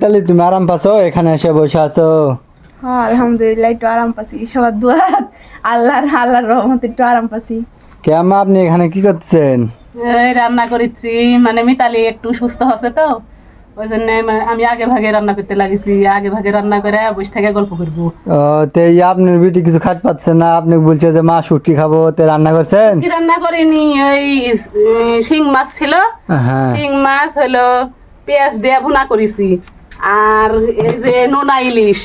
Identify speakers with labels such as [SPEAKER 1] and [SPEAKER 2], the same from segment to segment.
[SPEAKER 1] মিতালি তুমি আরাম পাচ্ছো এখানে এসে বসে আছো?
[SPEAKER 2] হ্যাঁ আলহামদুলিল্লাহ একটু আরাম পাচ্ছি, সবার দোয়া আল্লাহর রহমতে একটু আরাম পাচ্ছি।
[SPEAKER 1] কেমন আপনি এখানে কি করছেন?
[SPEAKER 3] এই রান্না করেছি, মানে মিতালি একটু সুস্থ হচ্ছে তো ওই জন্য আমি আগে ভাগে রান্না করতে লাগেছি, আগে ভাগে রান্না করে বসে থেকে গল্প করবো।
[SPEAKER 1] ও তে এই আপনার বিটি কিছু খাট পাচ্ছেন না, আপনি বলছে যে মা শুটকি খাবো, তে রান্না করছেন?
[SPEAKER 3] কি রান্না করিনি, ওই শিং মাছ ছিল,
[SPEAKER 1] হ্যাঁ
[SPEAKER 3] শিং মাছ হলো পেঁয়াজ দিয়ে ভুনা করেছি। আর এই যে নোনা ইলিশ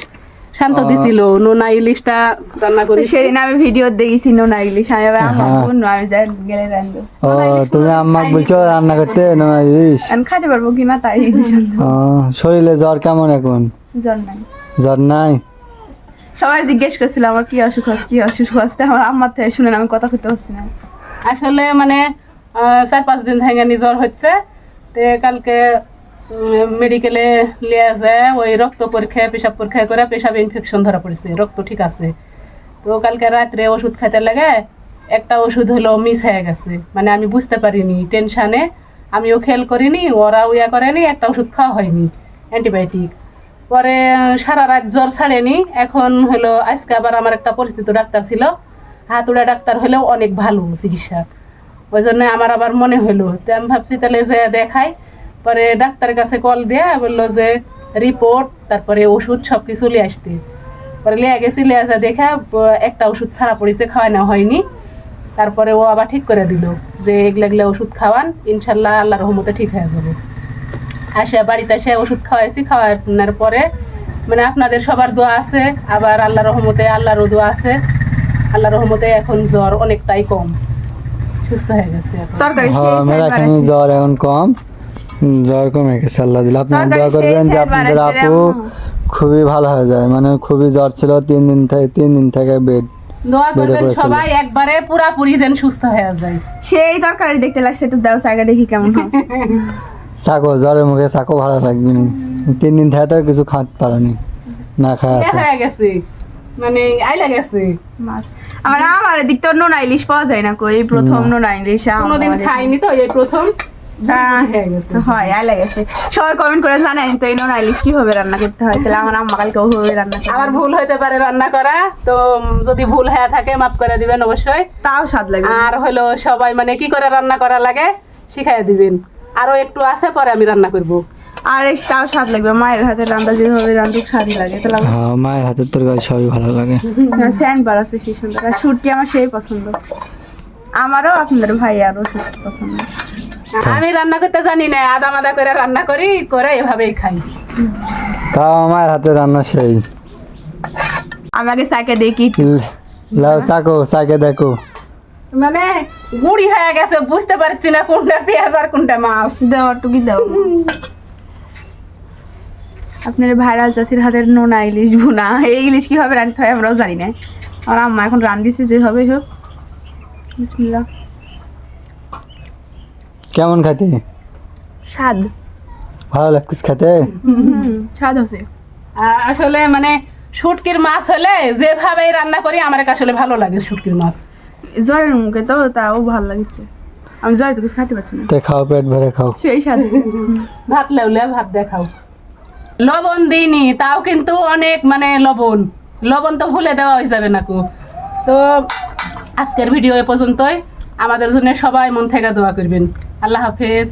[SPEAKER 3] শান্ত দিছিল, নোনা ইলিশটা রান্না করি।
[SPEAKER 2] সেদিন আমি ভিডিও দেখেছি নোনা ইলিশ, আমি আবার আমার
[SPEAKER 1] হ্যাঁ।
[SPEAKER 2] বোন আমি যাই গেলে রান্না
[SPEAKER 1] ও তুমি আম্মা বলছো রান্না করতে না ইস?
[SPEAKER 2] আমি খাইতে পারবো কিনা তাই
[SPEAKER 1] ও শরীরে জ্বর কেমন এখন?
[SPEAKER 2] জ্বর নাই।
[SPEAKER 1] জ্বর নাই?
[SPEAKER 2] সবাই জিজ্ঞেস করছিল আমার কি অসুখ হচ্ছে কি অসুখ হচ্ছে, আমার আম্মার থেকে শুনেন আমি কথা করতে পারছি না।
[SPEAKER 3] আসলে মানে 4-5 দিন থেকে জ্বর হচ্ছে। তো কালকে মেডিকেলে নিয়ে যায়, ওই রক্ত পরীক্ষা পেশাব পরীক্ষা করে পেশাব ইনফেকশন ধরা পড়েছে, রক্ত ঠিক আছে। তো কালকে রাত্রে ওষুধ খাইতে লাগে, একটা ওষুধ হলো মিস হয়ে গেছে, মানে আমি বুঝতে পারিনি, টেনশানে আমিও খেয়াল করিনি, ওরাও ইয়া করেনি, একটা ওষুধ খাওয়া হয়নি অ্যান্টিবায়োটিক। পরে সারা রাত জ্বর ছাড়েনি। এখন হলো আজকে আবার আমার একটা পরিচিত ডাক্তার ছিল, হাতুড়া ডাক্তার হলেও অনেক ভালো চিকিৎসা, ওই জন্য আমার আবার মনে হলো, তো আমি ভাবছি তাহলে যে দেখাই। পরে ডাক্তারের কাছে কল দিয়ে বললো যে রিপোর্ট তারপরে ওষুধ সব কিছু নিয়ে আসতে। পরে লিয়ে গেছি, লিয়ে যা দেখা একটা ওষুধ ছাড়া পড়েছে, খাওয়ানো হয়নি। তারপরে ও আবার ঠিক করে দিল যে এগুলা ওষুধ খাওয়ান, ইনশাল্লাহ আল্লাহর রহমতে ঠিক হয়ে যাবে। আসে বাড়িতে এসে ওষুধ খাওয়াইছি, খাওয়ানোর পরে মানে আপনাদের সবার দোয়া আছে, আবার আল্লাহর রহমতে আল্লাহরও দোয়া আছে, আল্লাহর রহমতে এখন জ্বর অনেকটাই কম, সুস্থ হয়ে গেছে এখন।
[SPEAKER 2] তরকারি
[SPEAKER 1] হ্যাঁ আমার এখানে জ্বর এখন কম, জ্বর কমে গেছে আল্লাহ দিলে। আপনারা দোয়া করবেন যে আপনাদের আপু খুবই ভালো হয়ে যায়, মানে খুবই জ্বর ছিল 3 দিন থেকে বেড।
[SPEAKER 3] দোয়া করবেন সবাই একবারে পুরাপুরি যেন সুস্থ হয়ে যায়।
[SPEAKER 2] সেই তরকারি দেখতে লাগছে, একটু দাও আগে দেখি কেমন হয়।
[SPEAKER 1] চাকো জ্বরের মুখে চাকো ভালো লাগবে না, 3 দিন থেকে তো কিছু খাট পারেনি, না খায় আছে।
[SPEAKER 3] হয়ে গেছে মানে আইলা গেছে,
[SPEAKER 2] মাছ আমার এদিক তো নোনা ইলিশ পাওয়া যায় না, কই প্রথম নোনা ইলিশ
[SPEAKER 3] কোনোদিন খাইনি তো, এই প্রথম হয়ে গেছে।
[SPEAKER 2] হয় আইলা গেছে। সবাই কমেন্ট করে জানেন তো এই নোনা ইলিশ কিভাবে রান্না করতে হয়, তাহলে আমার আম্মা কালকে ওভাবে রান্না করে।
[SPEAKER 3] আবার ভুল হইতে পারে রান্না করা, তো যদি ভুল হয়ে থাকে মাফ করে দিবেন অবশ্যই।
[SPEAKER 2] তাও স্বাদ লাগে।
[SPEAKER 3] আর হলো সবাই মানে কি করে রান্না করা লাগে শিখাই দিবেন, আরো একটু আছে পরে আমি রান্না করব।
[SPEAKER 2] আর তাও স্বাদ লাগবে, মায়ের হাতের রান্না যেভাবে রান্না স্বাদই লাগে। তাহলে
[SPEAKER 1] হ্যাঁ মায়ের হাতের তরকারি সবই ভালো লাগে।
[SPEAKER 2] স্যান্ড বার আছে সেই সুন্দর, আর শুটকি আমার সেই পছন্দ, আমারও আপনাদের ভাই আরও শুটকি পছন্দ।
[SPEAKER 3] আমি রান্না করতে জানি না, আদা মাদা করে রান্না করি, করে এভাবেই খাই।
[SPEAKER 1] তাও আমার হাতের রান্না সেই।
[SPEAKER 2] আমাকে চাকে দেখি
[SPEAKER 1] লাও চাকো চাকে দেখো,
[SPEAKER 3] মানে গুড়ি হয়ে গেছে, বুঝতে পারছি না কোনটা পেঁয়াজ আর কোনটা মাছ।
[SPEAKER 2] দেওয়ার টুকি দাও। আপনার ভাইরাল চাষির হাতের নোনা ইলিশ ভুনা, এই ইলিশ কিভাবে রাঁধতে হয় আমরাও জানি না, আমার আম্মা এখন রাঁধিছে যেভাবে হোক। বিসমিল্লাহ।
[SPEAKER 1] কেমন খাইতে?
[SPEAKER 2] স্বাদ
[SPEAKER 1] ভালো লাগতেছে খেতে?
[SPEAKER 2] স্বাদ আছে।
[SPEAKER 3] আসলে মানে শুটকির মাছ হলে যেভাবে রান্না করি আমার আসলে ভালো লাগে শুটকির মাছ।
[SPEAKER 2] জ্বরের মুখে তো তাও ভালো লাগছে, আমি জ্বরে তো কিছু খাইতে পারছি না,
[SPEAKER 1] তে খাও পেট ভরে খাও।
[SPEAKER 2] সেই স্বাদ আছে।
[SPEAKER 3] ভাত লেউলে ভাত দেখাও, লবণ দিইনি তাও কিন্তু অনেক মানে লবণ তো ভুলে দেওয়া হয়ে যাবে না কো। তো আজকের ভিডিও এ পর্যন্তই, আমাদের জন্য সবাই মন থেকে দোয়া করবেন। আল্লাহ হাফেজ।